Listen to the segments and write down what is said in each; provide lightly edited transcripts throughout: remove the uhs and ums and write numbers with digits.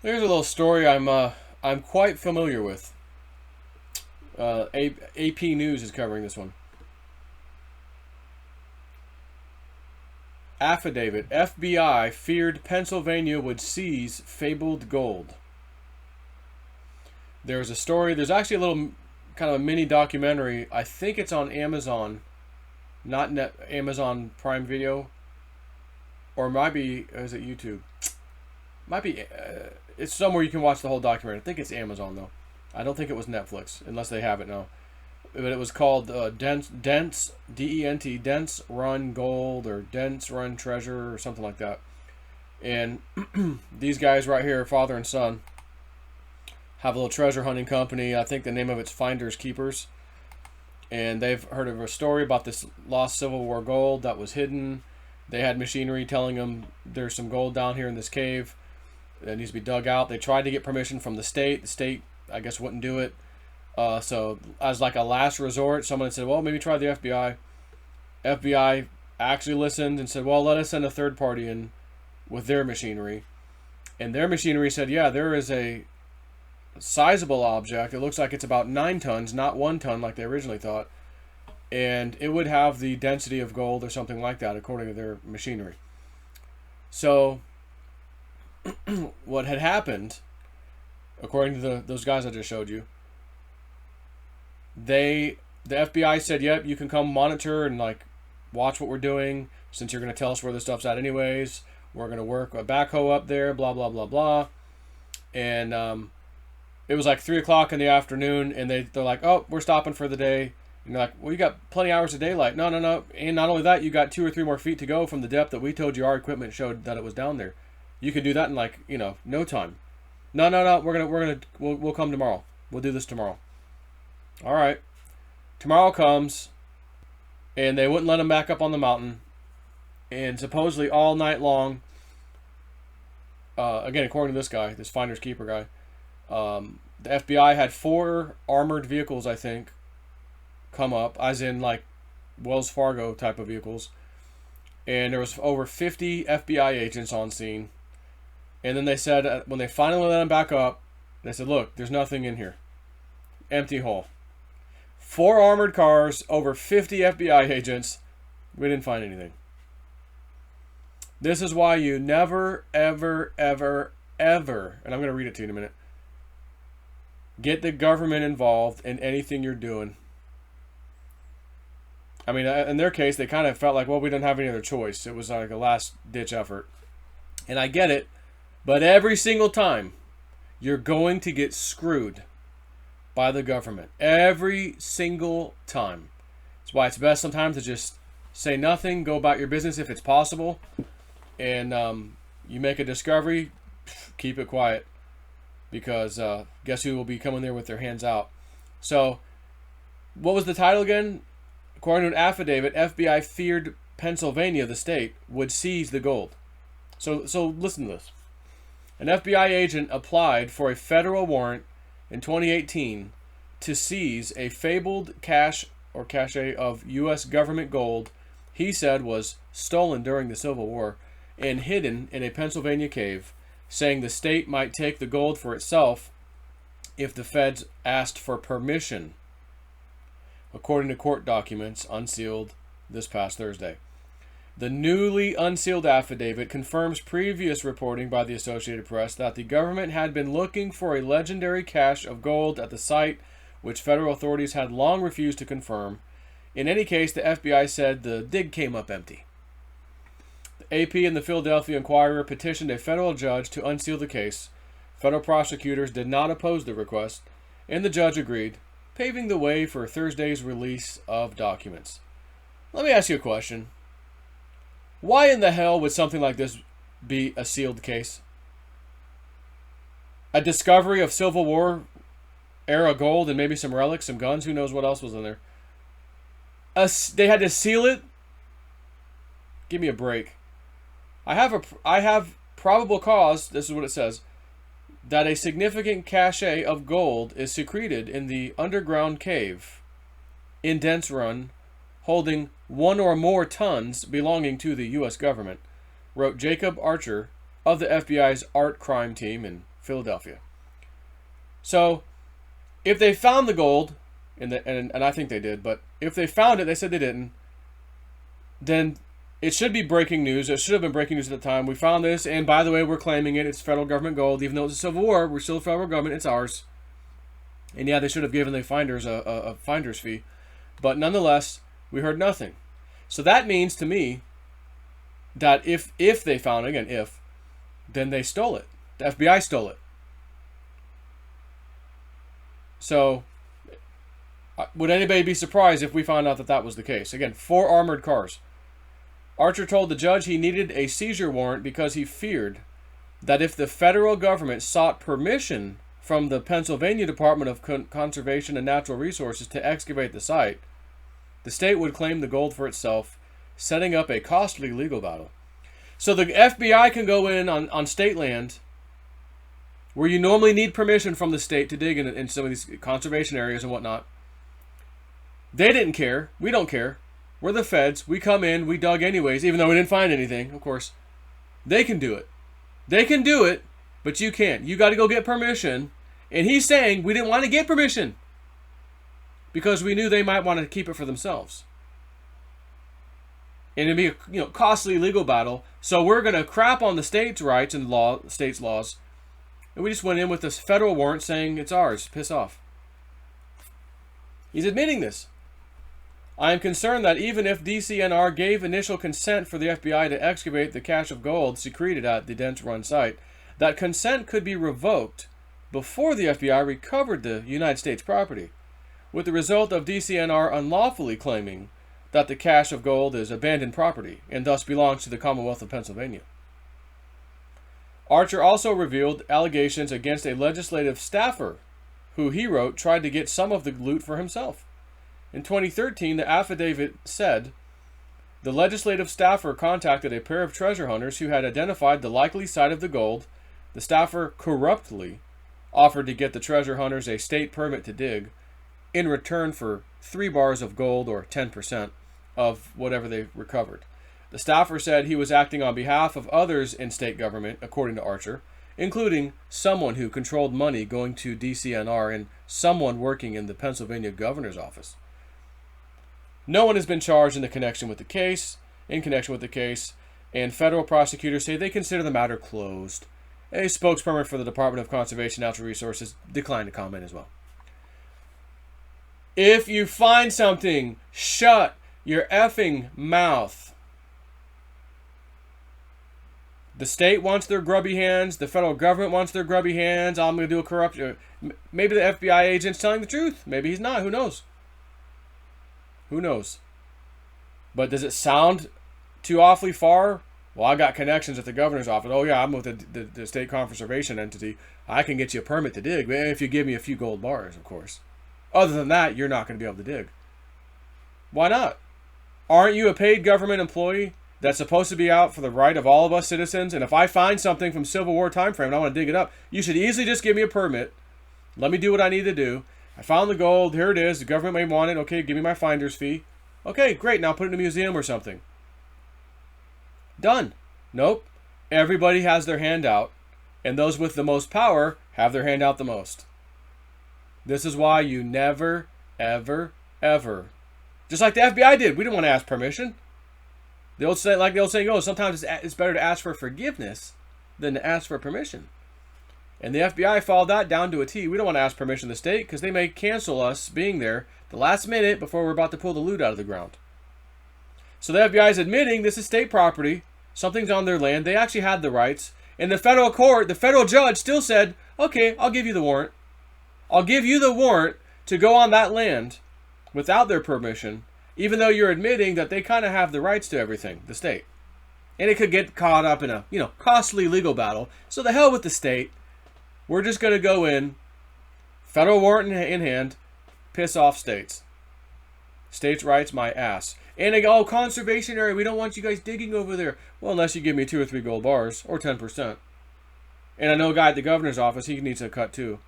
Here's a little story I'm quite familiar with. AP News is covering this one. Affidavit: FBI feared Pennsylvania would seize fabled gold. There's a story. There's actually a little kind of a mini documentary. I think it's on Amazon, not Amazon Prime Video, or it might be. Is it YouTube? Might be. It's somewhere you can watch the whole documentary. I think it's Amazon though. I don't think it was Netflix, unless they have it now. But it was called Dense DENT Dense Run Gold or Dense Run Treasure or something like that. And these guys right here, father and son, have a little treasure hunting company. I think the name of it's Finders Keepers. And they've heard of a story about this lost Civil War gold that was hidden. They had machinery telling them there's some gold down here in this cave that needs to be dug out. They tried to get permission from the state. The state, I guess, wouldn't do it. So as like a last resort, someone said, well, maybe try the FBI. FBI actually listened and said, well, let us send a third party in with their machinery. And their machinery said, yeah, there is a sizable object. It looks like it's about 9 tons, not 1 ton like they originally thought. And it would have the density of gold or something like that, according to their machinery. So what had happened, according to those guys I just showed you, the FBI said, yep, you can come monitor and like watch what we're doing, since you're going to tell us where the stuff's at anyways. We're going to work a backhoe up there, blah blah blah blah. And it was like 3 o'clock in the afternoon, and they're like, oh, we're stopping for the day. And they're like, well, you got plenty of hours of daylight. No, no, no. And not only that, you got 2 or 3 more feet to go from the depth that we told you our equipment showed that it was down there. You could do that in like, no time. No, no, no. We'll come tomorrow. We'll do this tomorrow. All right. Tomorrow comes, and they wouldn't let them back up on the mountain. And supposedly all night long, again, according to this guy, this Finders Keeper guy, the FBI had 4 armored vehicles, I think, come up, as in like Wells Fargo type of vehicles. And there was over 50 FBI agents on scene. And then they said, when they finally let them back up, they said, look, there's nothing in here. Empty hole. 4 armored cars, over 50 FBI agents. We didn't find anything. This is why you never, ever, ever, ever, and I'm going to read it to you in a minute, get the government involved in anything you're doing. I mean, in their case, they kind of felt like, well, we didn't have any other choice. It was like a last-ditch effort. And I get it, but every single time, you're going to get screwed by the government. Every single time. That's why it's best sometimes to just say nothing, go about your business if it's possible, and you make a discovery, keep it quiet, because guess who will be coming there with their hands out. So, what was the title again? According to an affidavit, FBI feared Pennsylvania, the state, would seize the gold. So listen to this. An FBI agent applied for a federal warrant in 2018 to seize a fabled cache of U.S. government gold he said was stolen during the Civil War and hidden in a Pennsylvania cave, saying the state might take the gold for itself if the feds asked for permission, according to court documents unsealed this past Thursday. The newly unsealed affidavit confirms previous reporting by the Associated Press that the government had been looking for a legendary cache of gold at the site, which federal authorities had long refused to confirm. In any case, the FBI said the dig came up empty. The AP and the Philadelphia Inquirer petitioned a federal judge to unseal the case. Federal prosecutors did not oppose the request, and the judge agreed, paving the way for Thursday's release of documents. Let me ask you a question. Why in the hell would something like this be a sealed case? A discovery of Civil War era gold and maybe some relics, some guns, who knows what else was in there. They had to seal it? Give me a break. I have probable cause, this is what it says, that a significant cache of gold is secreted in the underground cave in Dense Run, holding 1 or more tons belonging to the U.S. government, wrote Jacob Archer of the FBI's Art Crime Team in Philadelphia. So if they found the gold, and I think they did, but if they found it, they said they didn't, then it should be breaking news. It should have been breaking news at the time. We found this, and by the way, we're claiming it. It's federal government gold. Even though it's a civil war, we're still federal government. It's ours. And yeah, they should have given the finders a finder's fee. But nonetheless, we heard nothing. So that means to me that if they found it, again, then they stole it. The FBI stole it. So would anybody be surprised if we found out that that was the case? Again, 4 armored cars. Archer told the judge he needed a seizure warrant because he feared that if the federal government sought permission from the Pennsylvania Department of Conservation and Natural Resources to excavate the site, the state would claim the gold for itself, setting up a costly legal battle. So the FBI can go in on state land where you normally need permission from the state to dig in some of these conservation areas and whatnot. They didn't care. We don't care. We're the feds. We come in. We dug anyways, even though we didn't find anything, of course. They can do it. They can do it, but you can't. You got to go get permission. And he's saying we didn't want to get permission because we knew they might want to keep it for themselves. And it'd be a costly legal battle. So we're going to crap on the state's rights and state's laws. And we just went in with this federal warrant saying it's ours. Piss off. He's admitting this. I am concerned that even if DCNR gave initial consent for the FBI to excavate the cache of gold secreted at the Dents Run site, that consent could be revoked before the FBI recovered the United States property, with the result of DCNR unlawfully claiming that the cache of gold is abandoned property and thus belongs to the Commonwealth of Pennsylvania. Archer also revealed allegations against a legislative staffer who, he wrote, tried to get some of the loot for himself. In 2013, the affidavit said the legislative staffer contacted a pair of treasure hunters who had identified the likely site of the gold. The staffer corruptly offered to get the treasure hunters a state permit to dig in return for 3 bars of gold or 10% of whatever they recovered. The staffer said he was acting on behalf of others in state government, according to Archer, including someone who controlled money going to DCNR and someone working in the Pennsylvania governor's office. No one has been charged in connection with the case, and federal prosecutors say they consider the matter closed. A spokesperson for the Department of Conservation and Natural Resources declined to comment as well. If you find something, shut your effing mouth. The state wants their grubby hands. The federal government wants their grubby hands. I'm going to do a corruption. Maybe the FBI agent's telling the truth. Maybe he's not. Who knows? Who knows? But does it sound too awfully far? Well, I got connections at the governor's office. Oh, yeah, I'm with the state conservation entity. I can get you a permit to dig, if you give me a few gold bars, of course. Other than that, you're not going to be able to dig. Why not? Aren't you a paid government employee that's supposed to be out for the right of all of us citizens? And if I find something from Civil War time frame and I want to dig it up, you should easily just give me a permit. Let me do what I need to do. I found the gold. Here it is. The government may want it. Okay, give me my finder's fee. Okay, great. Now put it in a museum or something. Done. Nope. Everybody has their hand out, and those with the most power have their hand out the most. This is why you never, ever, ever, just like the FBI did. We didn't want to ask permission. The old saying goes, sometimes it's better to ask for forgiveness than to ask for permission. And the FBI followed that down to a T. We don't want to ask permission to the state because they may cancel us being there the last minute before we're about to pull the loot out of the ground. So the FBI is admitting this is state property. Something's on their land. They actually had the rights. And the federal court, the federal judge still said, okay, I'll give you the warrant. I'll give you the warrant to go on that land without their permission, even though you're admitting that they kind of have the rights to everything, the state. And it could get caught up in a, costly legal battle. So the hell with the state. We're just going to go in, federal warrant in hand, piss off states. States' rights, my ass. And they go, conservation area, we don't want you guys digging over there. Well, unless you give me 2 or 3 gold bars, or 10%. And I know a guy at the governor's office, he needs a cut too.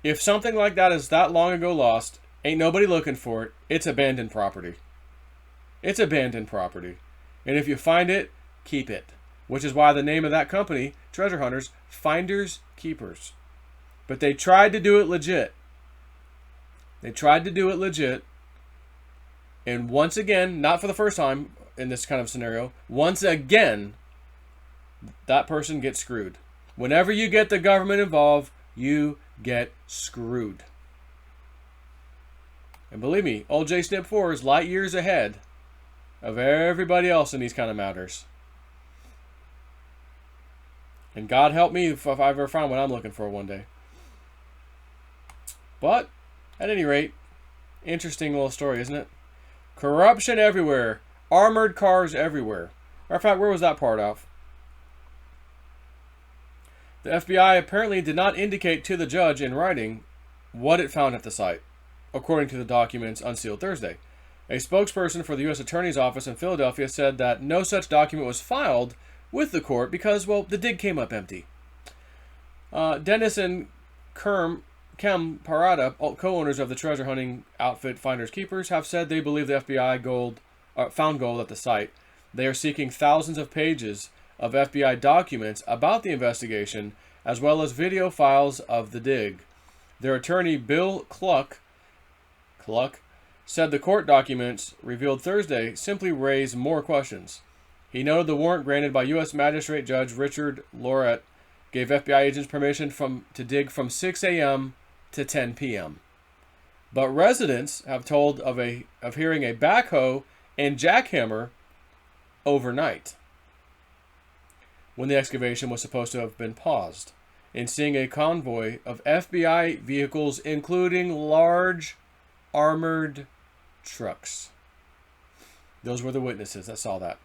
If something like that is that long ago lost, ain't nobody looking for it, it's abandoned property. It's abandoned property. And if you find it, keep it. which is why the name of that company, Treasure Hunters, Finders Keepers. But they tried to do it legit. They tried to do it legit. And once again, not for the first time in this kind of scenario, once again, that person gets screwed. Whenever you get the government involved, you get screwed. And believe me, old J Snip 4 is light years ahead of everybody else in these kind of matters. And God help me if I ever find what I'm looking for one day. But, at any rate, interesting little story, isn't it? Corruption everywhere. Armored cars everywhere. Matter of fact, where was that part of? The FBI apparently did not indicate to the judge in writing what it found at the site, according to the documents unsealed Thursday. A spokesperson for the U.S. Attorney's Office in Philadelphia said that no such document was filed with the court because, well, the dig came up empty. Dennis and Kem Parada, co-owners of the treasure hunting outfit Finders Keepers, have said they believe the FBI found gold at the site. They are seeking thousands of pages of FBI documents about the investigation, as well as video files of the dig. Their attorney, Bill Cluck, said the court documents revealed Thursday simply raise more questions. He noted the warrant granted by U.S. Magistrate Judge Richard Lorette gave FBI agents permission to dig from 6 a.m. to 10 p.m. But residents have told of hearing a backhoe and jackhammer overnight, when the excavation was supposed to have been paused, and seeing a convoy of FBI vehicles, including large armored trucks. Those were the witnesses that saw that.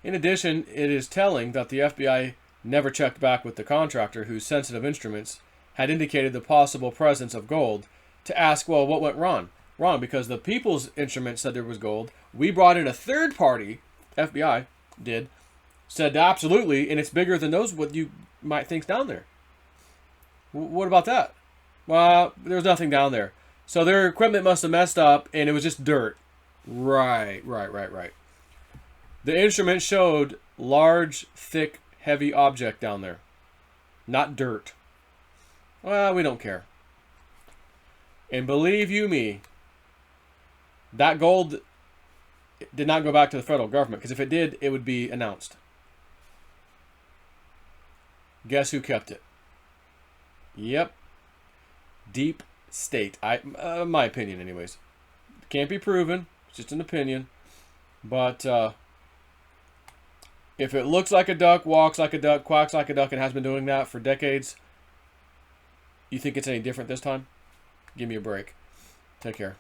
In addition, it is telling that the FBI never checked back with the contractor whose sensitive instruments had indicated the possible presence of gold to ask, well, what went wrong? Wrong, because the people's instrument said there was gold. We brought in a third party, FBI did, said absolutely, and it's bigger than those what you might think's down there. What about that? Well, there was nothing down there. So their equipment must have messed up, and it was just dirt. Right. The instrument showed large, thick, heavy object down there. Not dirt. Well, we don't care. And believe you me, that gold did not go back to the federal government, because if it did, it would be announced. Guess who kept it? Yep. Deep state. My opinion, anyways. Can't be proven. It's just an opinion. But if it looks like a duck, walks like a duck, quacks like a duck, and has been doing that for decades, you think it's any different this time? Give me a break. Take care.